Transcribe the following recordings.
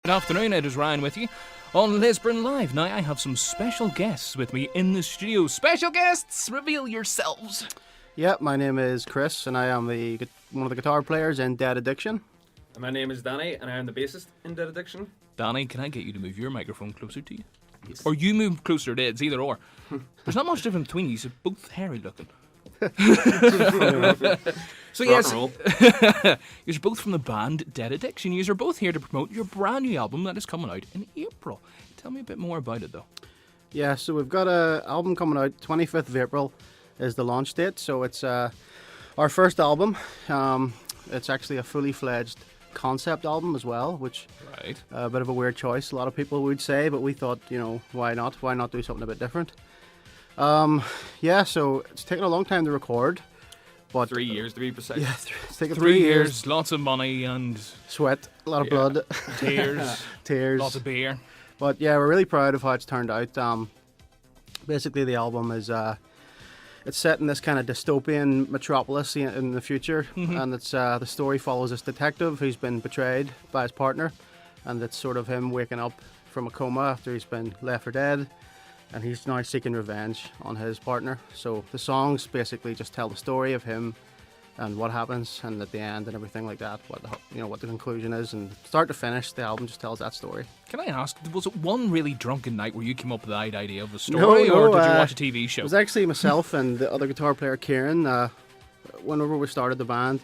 Good afternoon, it is Ryan with you on Lisburn Live. Now I have some special guests with me in the studio. Special guests, reveal yourselves. Yeah, my name is Chris and I am one of the guitar players in Dead Addiction. And my name is Danny and I am the bassist in Dead Addiction. Danny, can I get you to move your microphone closer to you? Yes. Or you move closer to it, it's either or. There's not much difference between you, you're both hairy looking. So yes, you're both from the band Dead Addiction. You're both here to promote your brand new album that is coming out in April. Tell me a bit more about it though. Yeah, so we've got an album coming out, 25th of April is the launch date. So it's our first album. It's actually a fully fledged concept album as well, which right. A bit of a weird choice, a lot of people would say, but we thought, why not? Why not do something a bit different? Yeah, so it's taken a long time to record. But 3 years to be precise. Yeah, it's taken 3 years, lots of money and sweat, a lot of blood, tears, lots of beer. But yeah, we're really proud of how it's turned out. Basically, the album is it's set in this kind of dystopian metropolis in the future, and it's the story follows this detective who's been betrayed by his partner, and it's sort of him waking up from a coma after he's been left for dead. And he's now seeking revenge on his partner. So the songs basically just tell the story of him and what happens, and at the end and everything like that. What the conclusion is, and start to finish, the album just tells that story. Can I ask, was it one really drunken night where you came up with the idea of the story, or did you watch a TV show? It was actually myself and the other guitar player Kieran. Whenever we started the band,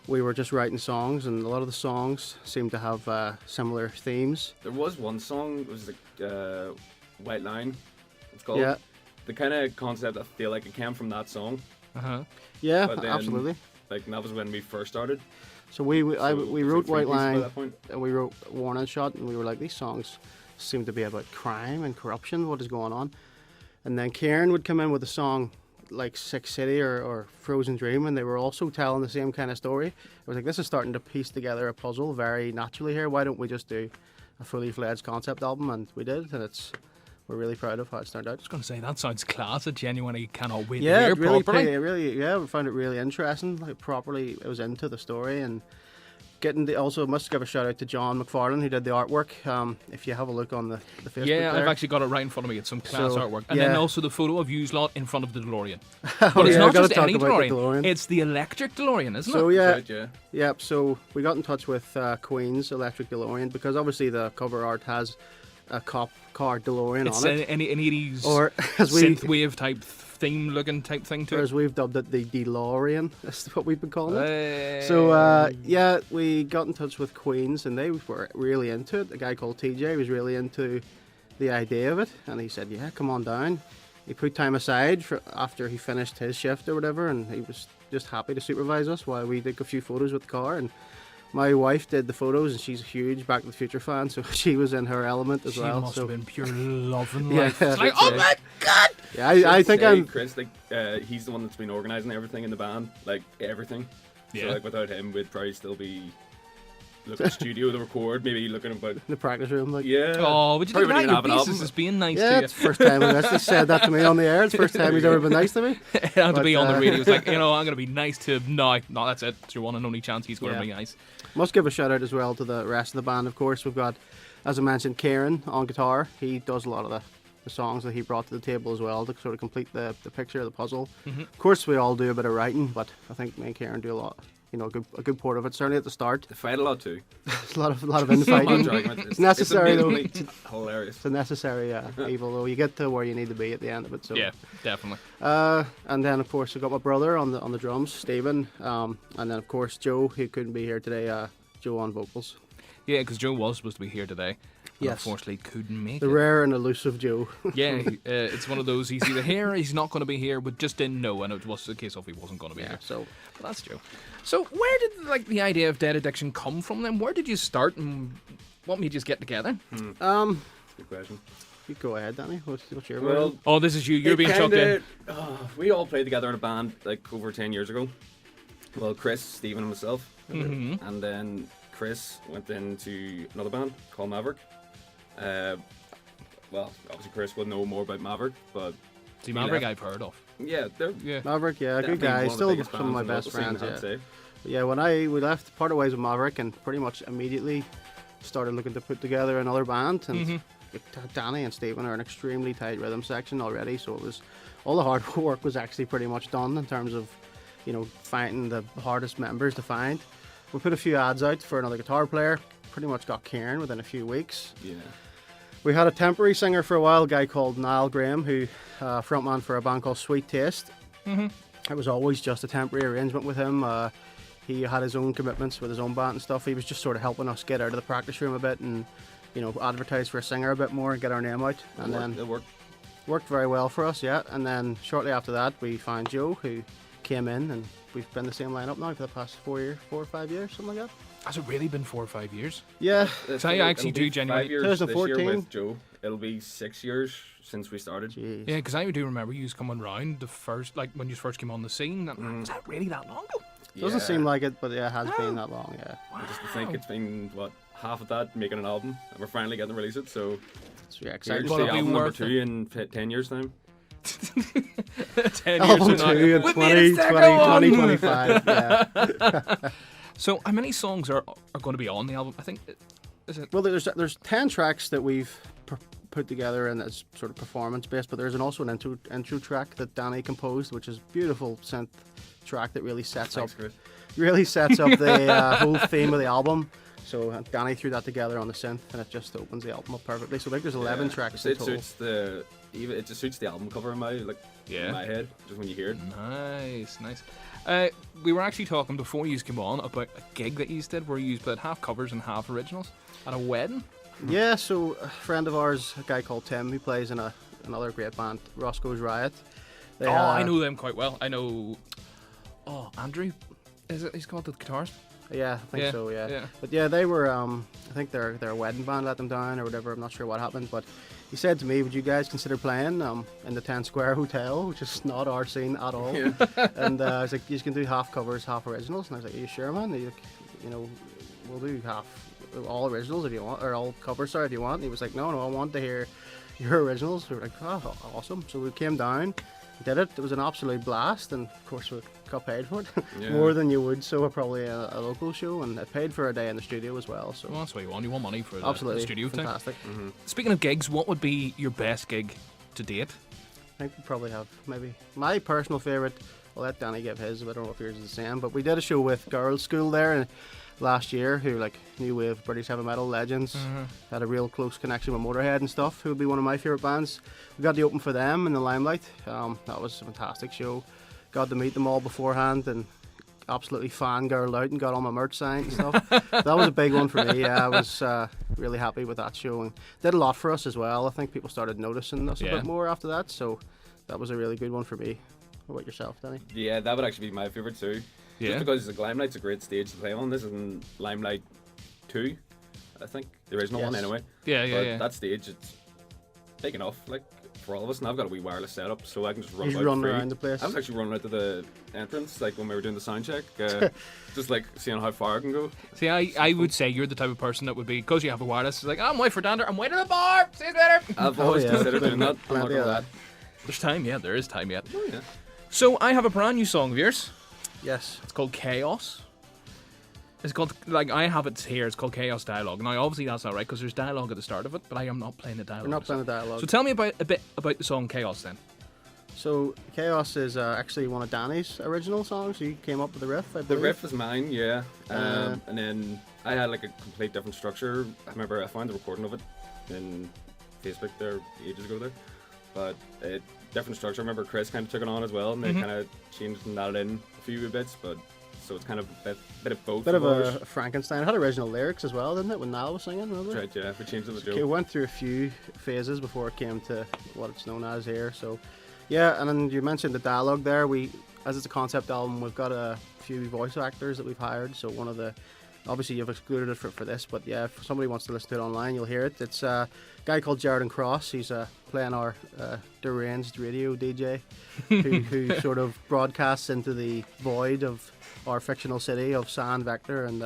we were just writing songs, and a lot of the songs seemed to have similar themes. There was one song, it was the White Line, it's called. Yeah. The kind of concept, I feel like it came from that song. Yeah, but then, absolutely. Like, that was when we first started. So we wrote White Line, and we wrote Warning Shot, and we were like, these songs seem to be about crime and corruption, what is going on? And then Kieran would come in with a song like Sick City or Frozen Dream, and they were also telling the same kind of story. I was like, this is starting to piece together a puzzle very naturally here. Why don't we just do a fully fledged concept album? And we did, and we're really proud of how it's turned out. I was going to say, that sounds class. I genuinely cannot wait to yeah, hear it really, properly. we found it really interesting. Like, properly, it was into the story, and also must give a shout out to John McFarlane who did the artwork. If you have a look on the Facebook yeah, there. I've actually got it right in front of me. It's some class artwork, and yeah. then also the photo of you lot in front of the DeLorean. But it's not just any DeLorean. It's the electric DeLorean, isn't so, it? Yeah, right, yeah. So we got in touch with Queen's Electric DeLorean, because obviously the cover art has a cop car DeLorean it's on it. An 80s or synthwave type theme looking type thing to it. it. As we've dubbed it, the DeLorean. That's what we've been calling it. So yeah, we got in touch with Queen's, and they were really into it. A guy called TJ was really into the idea of it, and he said, yeah, come on down. He put time aside for after he finished his shift or whatever, and he was just happy to supervise us while we took a few photos with the car. And my wife did the photos, and she's a huge Back to the Future fan, so she was in her element as well. She must have been pure love and yeah, life. It's like, oh my god! Yeah, I think I'm. Chris, he's the one that's been organising everything in the band, like everything. Yeah. So, like, without him, we'd probably still be looking at studio to record, maybe looking about The practice room, like. yeah. Oh, would you Probably think wouldn't your even have an bassist album. is being nice Yeah, to you? it's the first time he actually said that to me on the air. It's the first time he's ever been nice to me. It had to But, be on the radio. It's like, I'm going to be nice to him. No, that's it. It's your one and only chance he's going to be nice. Must give a shout out as well to the rest of the band, of course. We've got, as I mentioned, Kieran on guitar. He does a lot of the songs that he brought to the table as well to sort of complete the picture of the puzzle. Of course, we all do a bit of writing, but I think me and Kieran do a lot. A good part of it, certainly at the start. They fight a lot too. There's a lot of infighting. It's necessary though. It's hilarious. It's a necessary evil though. You get to where you need to be at the end of it. So. Yeah, definitely. And then of course I got my brother on the drums, Stephen, and then of course Joe, who couldn't be here today. Joe on vocals. Yeah, because Joe was supposed to be here today. Yes. Unfortunately, couldn't make The it. rare and elusive Joe. Yeah, it's one of those. He's either here, or he's not going to be here, but just didn't know, and it was the case of he wasn't going to be here. So But that's Joe. So where did the idea of Dead Addiction come from then? Where did you start, and what made you get together? Good question. you go ahead, Danny. What's your Well, version? Oh, this is you. You're being chucked in. We all played together in a band like over 10 years ago. Well, Chris, Stephen, and myself. And then Chris went into another band called Maverick. Well, obviously Chris would know more about Maverick, but See, Maverick I've heard of. yeah, they're Maverick, yeah, good definitely guy. one of the Still biggest some of my bands in best the local friends. scene, Yeah. I'd say. But yeah, when we left, parted ways with Maverick, and pretty much immediately started looking to put together another band, and Danny and Stephen are an extremely tight rhythm section already, so it was all the hard work was actually pretty much done in terms of, you know, finding the hardest members to find. We put a few ads out for another guitar player, pretty much got Kieran within a few weeks. Yeah. We had a temporary singer for a while, a guy called Niall Graham, who frontman for a band called Sweet Taste. It was always just a temporary arrangement with him. He had his own commitments with his own band and stuff. He was just sort of helping us get out of the practice room a bit and, you know, advertise for a singer a bit more and get our name out. And then it worked very well for us, yeah. And then shortly after that, we found Joe, who came in, and we've been the same lineup now for the past 4 or 5 years, something like that. Has it really been 4 or 5 years? Yeah. So I actually do genuinely. 5 years this year 2014. with Joe. It'll be 6 years since we started. Jeez. Yeah, because I do remember you coming round the first, like when you first came on the scene. Was that really that long ago? Doesn't seem like it, but yeah, it has been that long, yeah. Just to think it's been, what, half of that making an album, and we're finally getting to release it, so So yeah, here's excited. Well, the it'll be album number worth 2 in 10 years' time. 10 Album years 2 from now. in We 20, made a 20, second one! 2025, yeah. So, how many songs are going to be on the album? I think, is it? Well, there's 10 tracks that we've put together and it's sort of performance based, but there's also an intro track that Danny composed, which is a beautiful synth track that really sets Thanks, up Chris. the whole theme of the album. So Danny threw that together on the synth, and it just opens the album up perfectly. So I think there's 11 tracks in It total. suits it just suits the album cover in my head, just when you hear it. Nice. We were actually talking before you came on about a gig that you did where you played half covers and half originals at a wedding. Yeah, so a friend of ours, a guy called Tim, who plays in another great band, Roscoe's Riot. They, I know them quite well. I know. Oh, Andrew, is it? He's called the guitarist. Yeah, I think so. Yeah. yeah. But yeah, they were. I think their wedding band let them down or whatever. I'm not sure what happened, but he said to me, "Would you guys consider playing in the 10 Square Hotel, which is not our scene at all?" Yeah. And I was like, "You can do half covers, half originals." And I was like, "Are you sure, man? You know, we'll do all originals if you want, or all covers, sorry, if you want." And he was like, "No, I want to hear your originals." We were like, "Oh, awesome!" So we came down, did it. It was an absolute blast, and of course we got paid for it Yeah. more than you would. So probably a local show, and it paid for a day in the studio as well. So Well, that's what you want. You want money for the absolutely studio time. fantastic. Speaking of gigs, what would be your best gig to date? I think we probably have maybe my personal favourite. I'll let Danny give his, but I don't know if yours is the same. But we did a show with Girls School there last year, who like new wave British heavy metal legends, had a real close connection with Motorhead and stuff, who would be one of my favourite bands. We got to open for them in the Limelight. That was a fantastic show. Got to meet them all beforehand and absolutely fangirled out and got all my merch signed and stuff. That was a big one for me. Yeah, I was really happy with that show and did a lot for us as well. I think people started noticing us a bit more after that, so that was a really good one for me. What about yourself, Danny? Yeah, that would actually be my favourite too. Yeah. Just because the Limelight's a great stage to play on. This is in Limelight 2, I think. The original one, Yes. anyway. Yeah. That stage, it's big enough, like, for all of us. And I've got a wee wireless setup, so I can just run He's out running free. around the place. I was actually running out to the entrance, like, when we were doing the sound check. Just, like, seeing how far I can go. See, I would say you're the type of person that would be, because you have a wireless, it's like, I'm waiting for Dander, I'm waiting at the bar, see you later. I've always considered doing that. I'm not Plenty gonna of lie. that. There's time, yeah, there is time yet. Oh, yeah. So, I have a brand new song of yours. Yes. It's called Chaos. It's called, like, I have it here, it's called Chaos Dialogue. Now, obviously that's not right, because there's dialogue at the start of it, but I am not playing the dialogue. We're not playing the dialogue. So tell me a bit about the song Chaos then. So Chaos is actually one of Danny's original songs. He came up with the riff, I The believe. riff is mine, yeah. And then I had like a complete different structure. I remember I found the recording of it in Facebook there ages ago there. But different structure. I remember Chris kind of took it on as well, and they kind of changed and added in a few bits. But so it's kind of a bit of both. Bit of ours. a Frankenstein. It had original lyrics as well, didn't it? When Niall was singing, remember? That's right, yeah. We changed it to It Joe. went through a few phases before it came to what it's known as here. So, yeah, and then you mentioned the dialogue there. As it's a concept album, we've got a few voice actors that we've hired. So one of the, obviously you've excluded it for this, but yeah, if somebody wants to listen to it online, you'll hear it. It's a guy called Jared Cross. He's playing our deranged radio DJ, who sort of broadcasts into the void of our fictional city of Sand Vector, and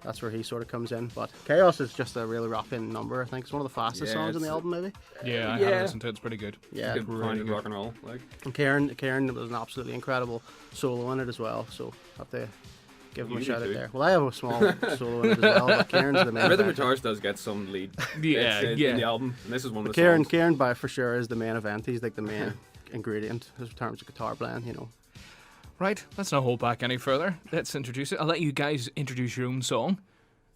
that's where he sort of comes in. But Chaos is just a really rocking number. I think it's one of the fastest Yeah, songs on the it's- album, maybe. Yeah, I Yeah. haven't listened to it, it's pretty good. Yeah, Good really pounded good. rock and roll. Like and Karen was an absolutely incredible solo in it as well. So have to give him a You shout out do. there. Well, I have a small solo in it as well, but Kieran's the main Rhythm event. guitarist does get some lead Yeah, bits yeah. in the album, and this is one of the Kieran, songs. Kieran, by for sure, is the main event. He's like the main ingredient in terms of guitar playing, you know. Right, let's not hold back any further. Let's introduce it. I'll let you guys introduce your own song.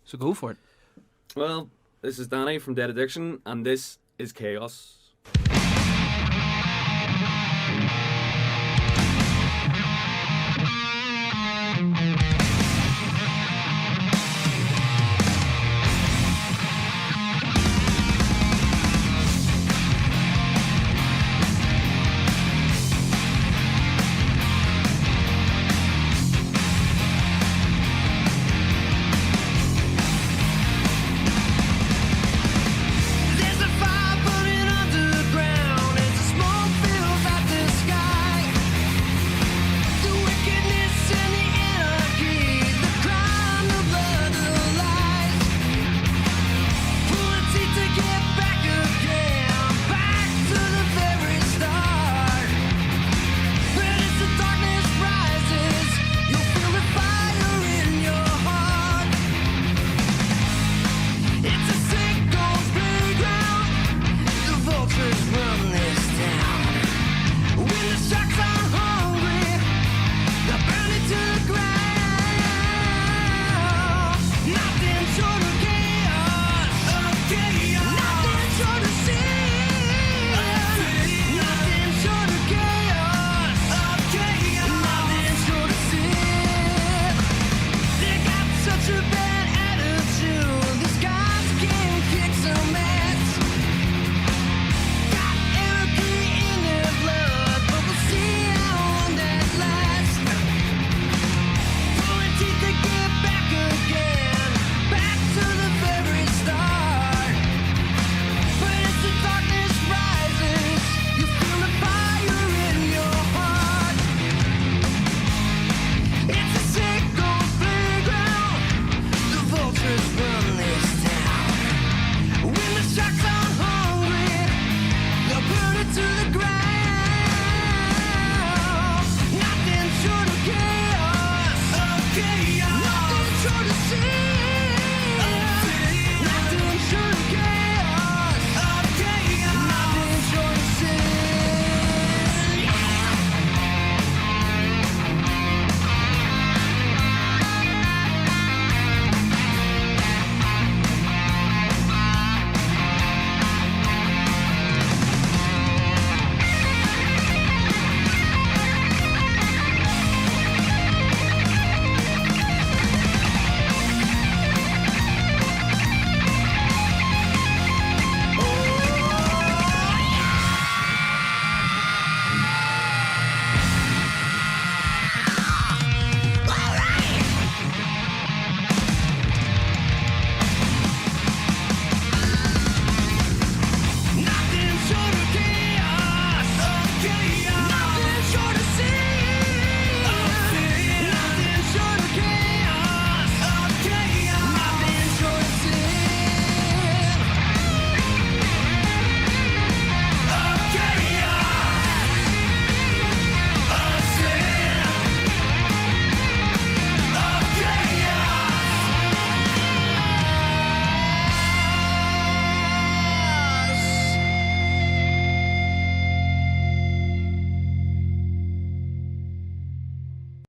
So go for it. Well, this is Danny from Dead Addiction, and this is Chaos.